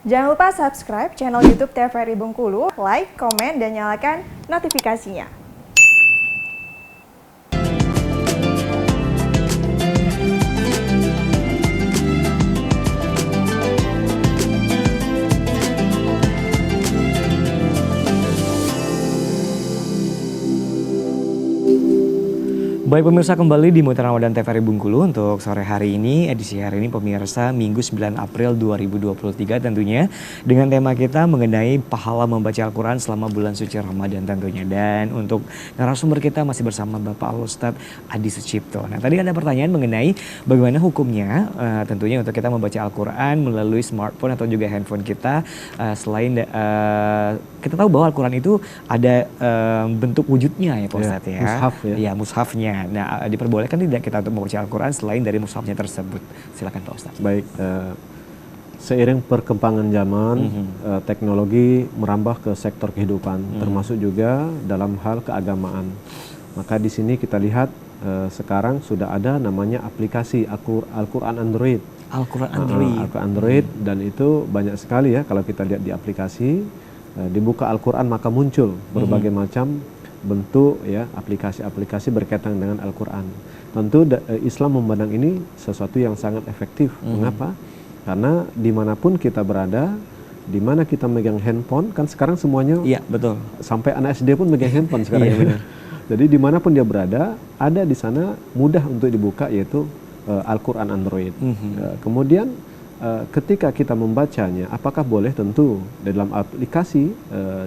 Jangan lupa subscribe channel YouTube TVRI Bengkulu, like, komen, dan nyalakan notifikasinya. Baik pemirsa, kembali di Mutiara Ramadan TVRI Bengkulu untuk sore hari ini, edisi hari ini pemirsa Minggu 9 April 2023 tentunya dengan tema kita mengenai pahala membaca Al-Quran selama bulan suci Ramadan tentunya. Dan untuk narasumber kita masih bersama Bapak Al-Ustadz Adi Sucipto. Nah tadi ada pertanyaan mengenai bagaimana hukumnya tentunya untuk kita membaca Al-Quran melalui smartphone atau juga handphone kita. Selain kita tahu bahwa Al-Quran itu ada bentuk wujudnya ya Pak Ustadz ya. Mushaf ya. Ya mushafnya. Nah, diperbolehkan tidak kita untuk membaca Al-Quran selain dari mushafnya tersebut? Silakan Pak Ustadz. Baik, seiring perkembangan zaman, teknologi merambah ke sektor kehidupan, termasuk juga dalam hal keagamaan. Maka di sini kita lihat sekarang sudah ada namanya aplikasi Al-Quran Android. Al-Quran Android. Al-Quran Android, dan itu banyak sekali ya kalau kita lihat di aplikasi, dibuka Al-Quran maka muncul berbagai macam bentuk ya aplikasi-aplikasi berkaitan dengan Al-Quran. Tentu Islam memandang ini sesuatu yang sangat efektif. Mengapa? Karena dimanapun kita berada, dimana kita megang handphone, kan sekarang semuanya, iya betul. Sampai anak SD pun megang handphone sekarang. Ya. Jadi dimanapun dia berada, ada di sana mudah untuk dibuka, yaitu Al-Quran Android. Kemudian ketika kita membacanya, apakah boleh? Tentu dalam aplikasi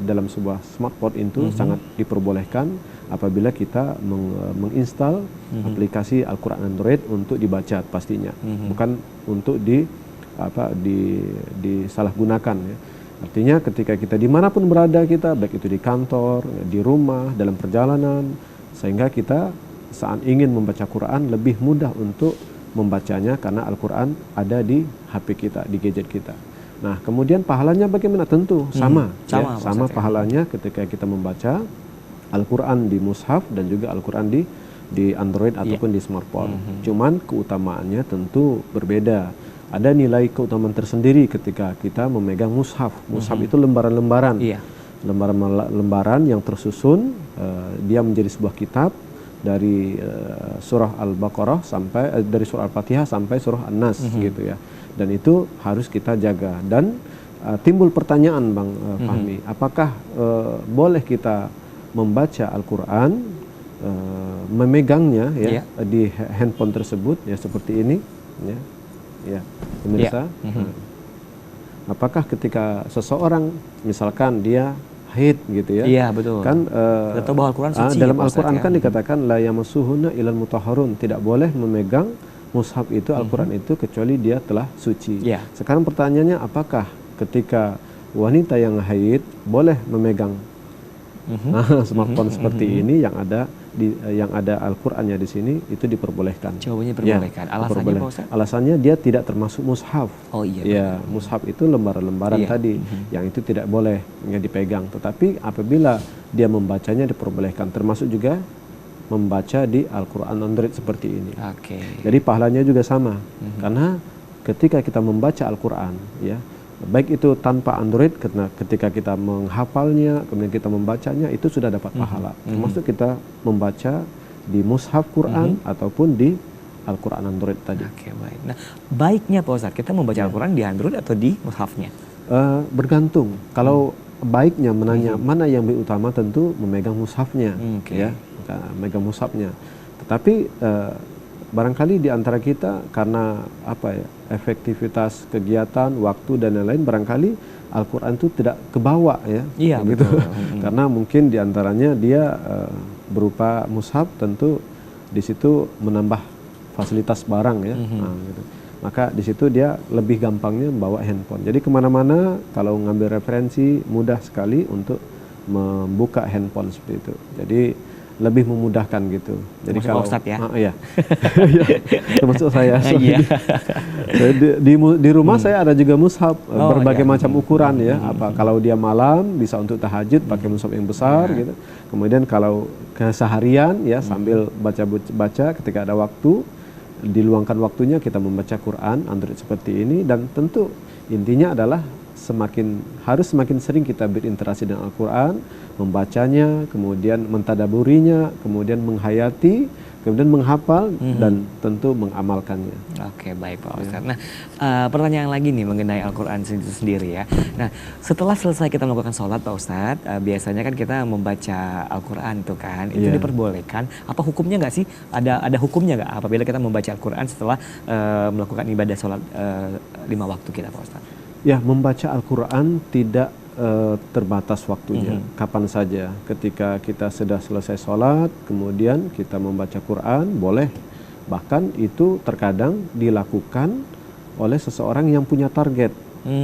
dalam sebuah smartphone itu sangat diperbolehkan apabila kita menginstal aplikasi Al-Quran Android untuk dibaca pastinya, bukan untuk disalahgunakan ya. Artinya ketika kita dimanapun berada kita, baik itu di kantor, di rumah, dalam perjalanan, sehingga kita saat ingin membaca Quran lebih mudah untuk membacanya karena Al-Quran ada di HP kita, di gadget kita. Nah, kemudian pahalanya bagaimana? Tentu sama pahalanya ketika kita membaca Al-Quran di mushaf dan juga Al-Quran di Android ataupun di smartphone. Cuman keutamaannya tentu berbeda. Ada nilai keutamaan tersendiri ketika kita memegang mushaf. Mushaf itu lembaran-lembaran. Lembaran-lembaran yang tersusun, dia menjadi sebuah kitab dari surah Al-Baqarah sampai dari surah Al-Fatihah sampai surah An-Nas gitu ya. Dan itu harus kita jaga. Dan timbul pertanyaan Bang Fahmi, apakah boleh kita membaca Al-Qur'an memegangnya ya di handphone tersebut ya seperti ini ya. Ya, pemirsa. Apakah ketika seseorang misalkan dia haid gitu ya. Iya betul. Kan bahwa Al-Quran suci, dalam Al-Quran kan dikatakan la yamassuhunna ilal mutahharun, tidak boleh memegang mushaf itu Al-Quran itu kecuali dia telah suci. Sekarang pertanyaannya, apakah ketika wanita yang haid boleh memegang smartphone seperti ini yang ada Al-Qur'annya di sini? Itu diperbolehkan. Jawabannya diperbolehkan. Alasannya Pak Ustaz? Alasannya dia tidak termasuk mushaf. Oh iya. Ya, mushaf itu lembaran-lembaran tadi yang itu tidak boleh dipegang. Tetapi apabila dia membacanya diperbolehkan, termasuk juga membaca di Al-Quran Android seperti ini. Jadi pahalanya juga sama. Karena ketika kita membaca Al-Quran ya, baik itu tanpa Android, ketika kita menghafalnya, kemudian kita membacanya, itu sudah dapat pahala. Termasuk kita membaca di mushaf Quran ataupun di Al-Quran Android tadi. Baik. Nah, baiknya Pak Ustadz, kita membaca Al-Quran di Android atau di mushafnya? Bergantung. Kalau baiknya menanya mana yang lebih utama, tentu memegang mushafnya, ya, memegang mushafnya. Tetapi barangkali di antara kita karena efektivitas kegiatan, waktu dan lain-lain, barangkali Al-Quran itu tidak kebawa ya. Iya gitu. Karena mungkin di antaranya dia berupa mushaf, tentu di situ menambah fasilitas barang ya. Gitu. Maka di situ dia lebih gampangnya membawa handphone. Jadi kemana-mana kalau ngambil referensi mudah sekali untuk membuka handphone seperti itu. Jadi lebih memudahkan gitu. Jadi termasuk kalau Ustadz ya? Iya. Termasuk saya. Di rumah saya ada juga mushaf berbagai macam ukuran ya. Kalau dia malam bisa untuk tahajud pakai mushaf yang besar gitu. Kemudian kalau keseharian ya sambil baca ketika ada waktu, diluangkan waktunya kita membaca Quran Android seperti ini. Dan tentu intinya adalah harus semakin sering kita berinteraksi dengan Al-Quran, membacanya, kemudian mentadaburinya, kemudian menghayati, kemudian menghafal, dan tentu mengamalkannya. Oke, baik Pak Ustadz. Nah, pertanyaan lagi nih mengenai Al-Quran itu sendiri ya. Nah, setelah selesai kita melakukan sholat Pak Ustadz, biasanya kan kita membaca Al-Quran tuh kan, itu diperbolehkan. Apa hukumnya nggak sih? Ada hukumnya nggak apabila kita membaca Al-Quran setelah melakukan ibadah sholat 5 waktu kita Pak Ustadz? Ya, membaca Al-Quran tidak terbatas waktunya, kapan saja. Ketika kita sudah selesai sholat, kemudian kita membaca Quran, boleh. Bahkan itu terkadang dilakukan oleh seseorang yang punya target,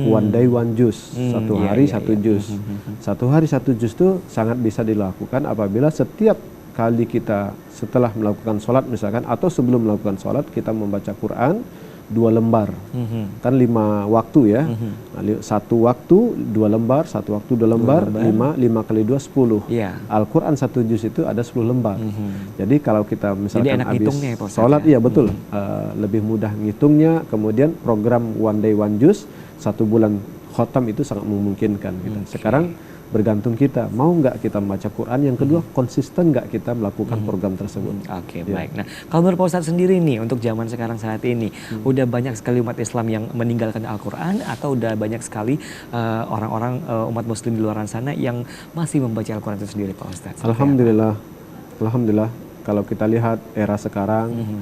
one day one juz, satu hari satu juz. Satu hari satu juz itu sangat bisa dilakukan apabila setiap kali kita setelah melakukan sholat misalkan, atau sebelum melakukan sholat kita membaca Quran 2 lembar, kan 5 waktu ya. Satu waktu 2 lembar, satu waktu 2 lembar, 5 kali 2 10. Al-Quran 1 juz itu ada 10 lembar. Jadi kalau kita misalkan habis sholat, iya betul, lebih mudah ngitungnya. Kemudian program one day one juz 1 bulan khotam itu sangat memungkinkan kita. Sekarang bergantung kita, mau nggak kita membaca Quran. Yang kedua, konsisten nggak kita melakukan program tersebut. Oke, baik. Nah, kalau menurut Pak Ustadz sendiri nih, untuk zaman sekarang saat ini, udah banyak sekali umat Islam yang meninggalkan Al-Quran, atau udah banyak sekali orang-orang umat Muslim di luar sana yang masih membaca Al-Quran itu sendiri Pak Ustadz? Alhamdulillah, Alhamdulillah. Kalau kita lihat era sekarang,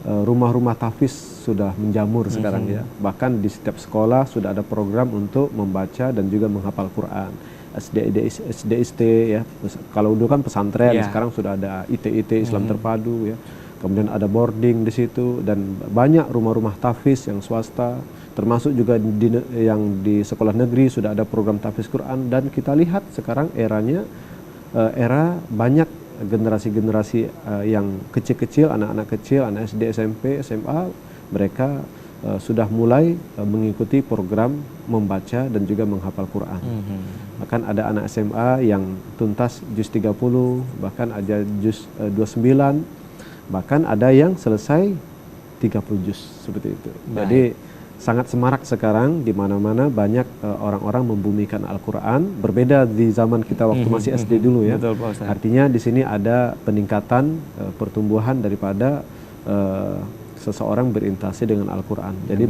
rumah-rumah tahfiz sudah menjamur sekarang ya. Bahkan di setiap sekolah sudah ada program untuk membaca dan juga menghafal Quran. SDIST ya, kalau dulu kan pesantren, sekarang sudah ada IT Islam terpadu ya. Kemudian ada boarding di situ, dan banyak rumah-rumah tahfiz yang swasta, termasuk juga yang di sekolah negeri sudah ada program tahfiz Quran. Dan kita lihat sekarang eranya era banyak generasi-generasi yang kecil-kecil, anak-anak kecil, anak SD, SMP, SMA, mereka sudah mulai mengikuti program membaca dan juga menghafal Quran. Bahkan ada anak SMA yang tuntas juz 30, bahkan ada juz 29, bahkan ada yang selesai 30 juz seperti itu. Jadi sangat semarak sekarang, di mana-mana banyak orang-orang membumikan Al-Quran. Berbeda di zaman kita waktu masih SD dulu ya. Betul, Pak Ustadz. Artinya di sini ada peningkatan pertumbuhan daripada seseorang berinteraksi dengan Al-Quran. Jadi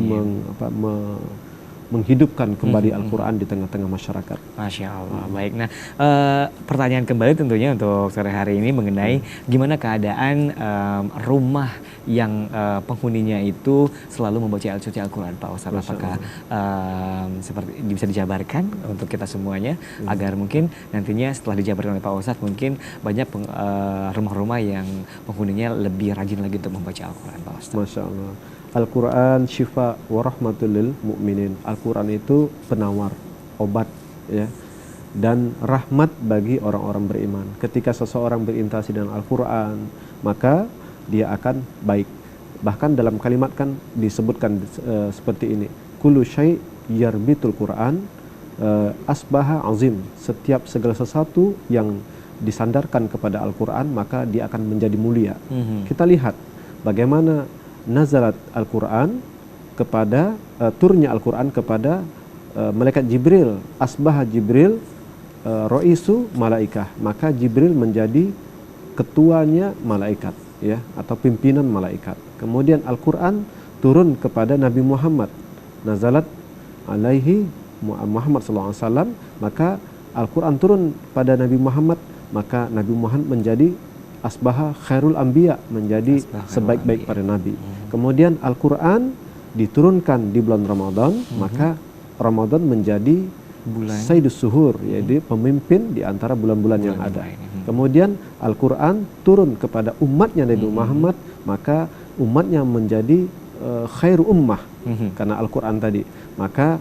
menghidupkan kembali Al-Quran di tengah-tengah masyarakat. Masya Allah. Baik. Nah, pertanyaan kembali tentunya untuk sore hari ini mengenai gimana keadaan rumah yang penghuninya itu selalu membaca suci Al-Quran, Pak Ustadz. Apakah seperti bisa dijabarkan untuk kita semuanya agar mungkin nantinya setelah dijabarkan oleh Pak Ustadz, mungkin banyak rumah-rumah yang penghuninya lebih rajin lagi untuk membaca Al-Quran, Pak Ustadz. Masya Allah. Al-Quran syifa wa rahmatul lil mu'minin. Al-Quran itu penawar, obat ya, dan rahmat bagi orang-orang beriman. Ketika seseorang berinteraksi dengan Al-Quran, maka dia akan baik. Bahkan dalam kalimat kan disebutkan seperti ini, kullu syai' yarbitul Quran asbaha azim. Setiap segala sesuatu yang disandarkan kepada Al-Quran, maka dia akan menjadi mulia. Kita lihat bagaimana nazalat Al-Quran kepada turunnya Al-Quran kepada malaikat Jibril. Asbah Jibril roisu malaikah, maka Jibril menjadi ketuanya malaikat ya, atau pimpinan malaikat. Kemudian Al-Quran turun kepada Nabi Muhammad, nazalat alaihi Muhammad SAW, maka Al-Quran turun pada Nabi Muhammad, maka Nabi Muhammad menjadi asbaha khairul anbiya, menjadi sebaik-baik para nabi. Kemudian Al-Quran diturunkan di bulan Ramadan, maka Ramadan menjadi bulan Sayyidus Suhur, yaitu pemimpin di antara bulan-bulan yang ada. Kemudian Al-Quran turun kepada umatnya Nabi Muhammad, maka umatnya menjadi khairu ummah karena Al-Quran tadi. Maka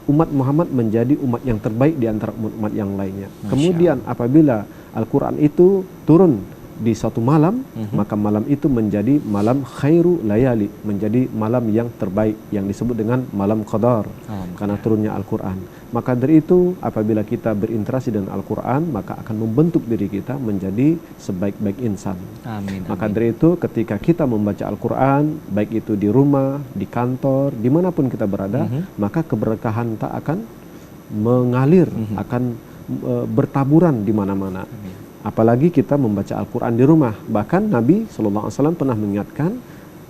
umat Muhammad menjadi umat yang terbaik di antara umat yang lainnya. Kemudian apabila Al-Quran itu turun di suatu malam, maka malam itu menjadi malam khairu layali, menjadi malam yang terbaik yang disebut dengan malam qadar karena turunnya Al-Quran. Maka dari itu apabila kita berinteraksi dengan Al-Quran, maka akan membentuk diri kita menjadi sebaik-baik insan. Amin. Maka dari itu ketika kita membaca Al-Quran, baik itu di rumah, di kantor, dimanapun kita berada, maka keberkahan tak akan mengalir, akan bertaburan di mana-mana. Apalagi kita membaca Al-Quran di rumah. Bahkan Nabi SAW pernah mengingatkan,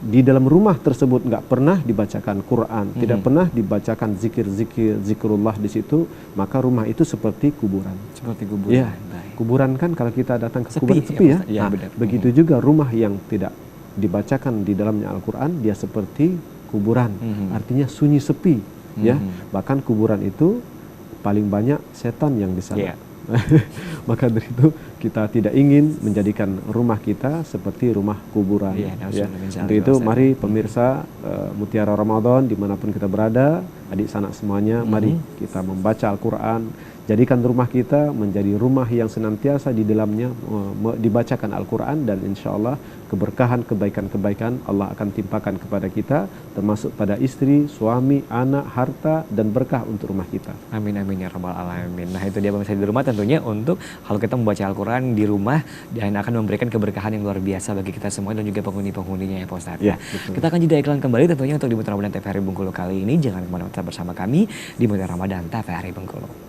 di dalam rumah tersebut nggak pernah dibacakan Quran, tidak pernah dibacakan zikrullah di situ, maka rumah itu seperti kuburan. Seperti kuburan. Ya, kuburan kan kalau kita datang ke kuburan sepi ya. Ya, begitu juga rumah yang tidak dibacakan di dalamnya Al-Quran, dia seperti kuburan. Artinya sunyi sepi, ya. Bahkan kuburan itu paling banyak setan yang di sana. Maka dari itu kita tidak ingin menjadikan rumah kita seperti rumah kuburan. Untuk itu mari pemirsa Mutiara Ramadan dimanapun kita berada, adik sanak semuanya, mari kita membaca Al-Quran. Jadikan rumah kita menjadi rumah yang senantiasa di dalamnya dibacakan Al-Quran, dan insya Allah keberkahan, kebaikan-kebaikan Allah akan timpakan kepada kita, termasuk pada istri, suami, anak, harta, dan berkah untuk rumah kita. Amin amin ya rabbal alamin. Nah itu dia pemirsa di rumah, tentunya untuk kalau kita membaca Al-Quran di rumah dan akan memberikan keberkahan yang luar biasa bagi kita semua dan juga penghuni-penghuninya ya Pak Ustadz. Ya, kita akan jeda iklan kembali tentunya untuk di Mutiara Ramadan TVRI Bengkulu kali ini. Jangan kemana-mana, tetap bersama kami di Mutiara Ramadan TVRI Bengkulu.